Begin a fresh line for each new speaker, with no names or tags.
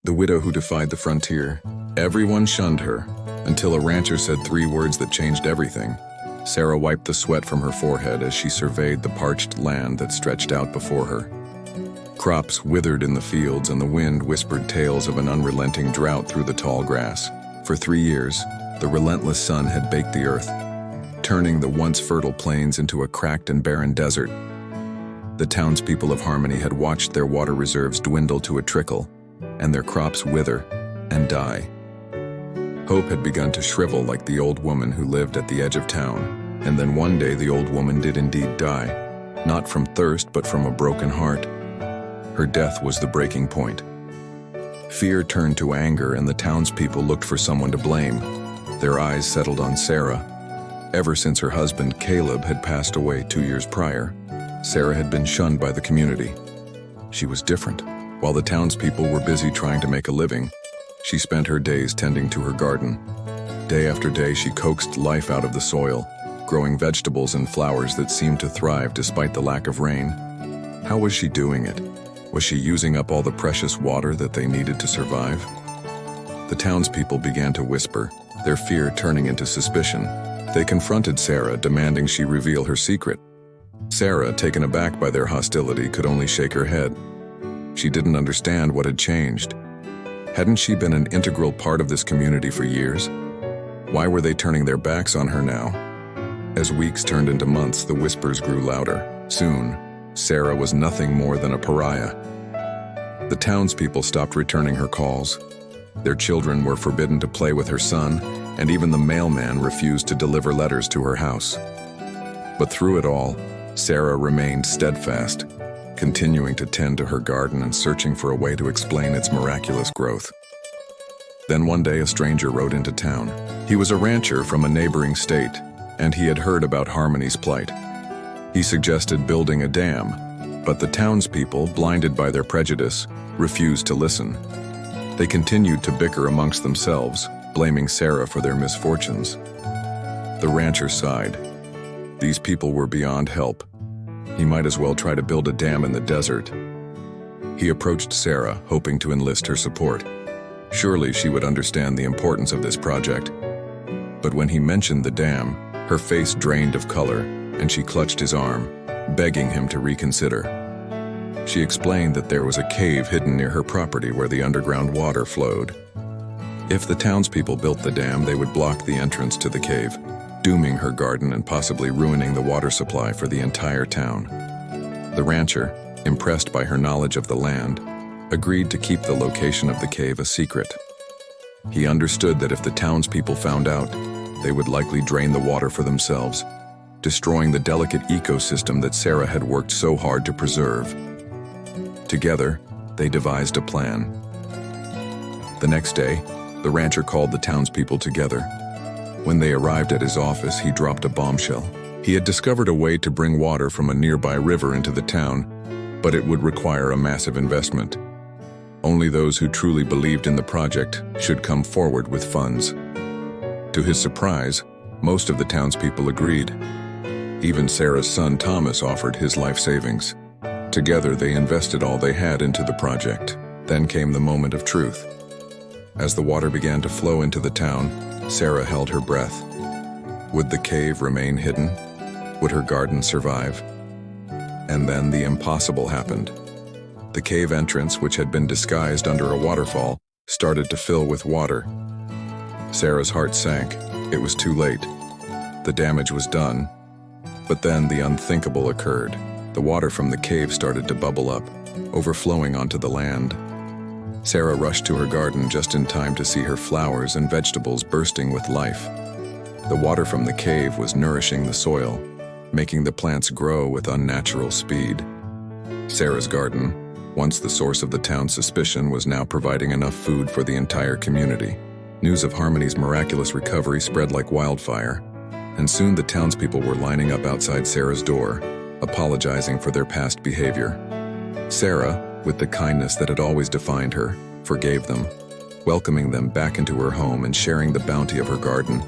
the widow who defied the frontier. Everyone shunned her, until a rancher said 3 words that changed everything. Sarah wiped the sweat from her forehead as she surveyed the parched land that stretched out before her. Crops withered in the fields, and the wind whispered tales of an unrelenting drought through the tall grass. For 3 years, the relentless sun had baked the earth, turning the once fertile plains into a cracked and barren desert. The townspeople of Harmony had watched their water reserves dwindle to a trickle, and their crops wither and die. Hope had begun to shrivel like the old woman who lived at the edge of town, and then one day the old woman did indeed die, not from thirst but from a broken heart. Her death was the breaking point. Fear turned to anger, and the townspeople looked for someone to blame. Their eyes settled on Sarah. Ever since her husband, Caleb, had passed away 2 years prior, Sarah had been shunned by the community. She was different. While the townspeople were busy trying to make a living, she spent her days tending to her garden. Day after day, she coaxed life out of the soil, growing vegetables and flowers that seemed to thrive despite the lack of rain. How was she doing it? Was she using up all the precious water that they needed to survive? The townspeople began to whisper, their fear turning into suspicion. They confronted Sarah, demanding she reveal her secret. Sarah, taken aback by their hostility, could only shake her head. She didn't understand what had changed. Hadn't she been an integral part of this community for years? Why were they turning their backs on her now? As weeks turned into months, the whispers grew louder. Soon, Sarah was nothing more than a pariah. The townspeople stopped returning her calls. Their children were forbidden to play with her son, and even the mailman refused to deliver letters to her house. But through it all, Sarah remained steadfast, continuing to tend to her garden and searching for a way to explain its miraculous growth. Then one day a stranger rode into town. He was a rancher from a neighboring state, and he had heard about Harmony's plight. He suggested building a dam, but the townspeople, blinded by their prejudice, refused to listen. They continued to bicker amongst themselves, blaming Sarah for their misfortunes. The rancher sighed. These people were beyond help. He might as well try to build a dam in the desert. He approached Sarah, hoping to enlist her support. Surely she would understand the importance of this project. But when he mentioned the dam, her face drained of color, and she clutched his arm, begging him to reconsider. She explained that there was a cave hidden near her property where the underground water flowed. If the townspeople built the dam, they would block the entrance to the cave, dooming her garden and possibly ruining the water supply for the entire town. The rancher, impressed by her knowledge of the land, agreed to keep the location of the cave a secret. He understood that if the townspeople found out, they would likely drain the water for themselves, destroying the delicate ecosystem that Sarah had worked so hard to preserve. Together, they devised a plan. The next day, the rancher called the townspeople together. When they arrived at his office, he dropped a bombshell. He had discovered a way to bring water from a nearby river into the town, but it would require a massive investment. Only those who truly believed in the project should come forward with funds. To his surprise, most of the townspeople agreed. Even Sarah's son Thomas offered his life savings. Together, they invested all they had into the project. Then came the moment of truth. As the water began to flow into the town, Sarah held her breath. Would the cave remain hidden? Would her garden survive? And then the impossible happened. The cave entrance, which had been disguised under a waterfall, started to fill with water. Sarah's heart sank. It was too late. The damage was done. But then the unthinkable occurred. The water from the cave started to bubble up, overflowing onto the land. Sarah rushed to her garden just in time to see her flowers and vegetables bursting with life. The water from the cave was nourishing the soil, making the plants grow with unnatural speed. Sarah's garden, once the source of the town's suspicion, was now providing enough food for the entire community. News of Harmony's miraculous recovery spread like wildfire, and soon the townspeople were lining up outside Sarah's door, apologizing for their past behavior. Sarah, with the kindness that had always defined her, forgave them, welcoming them back into her home and sharing the bounty of her garden.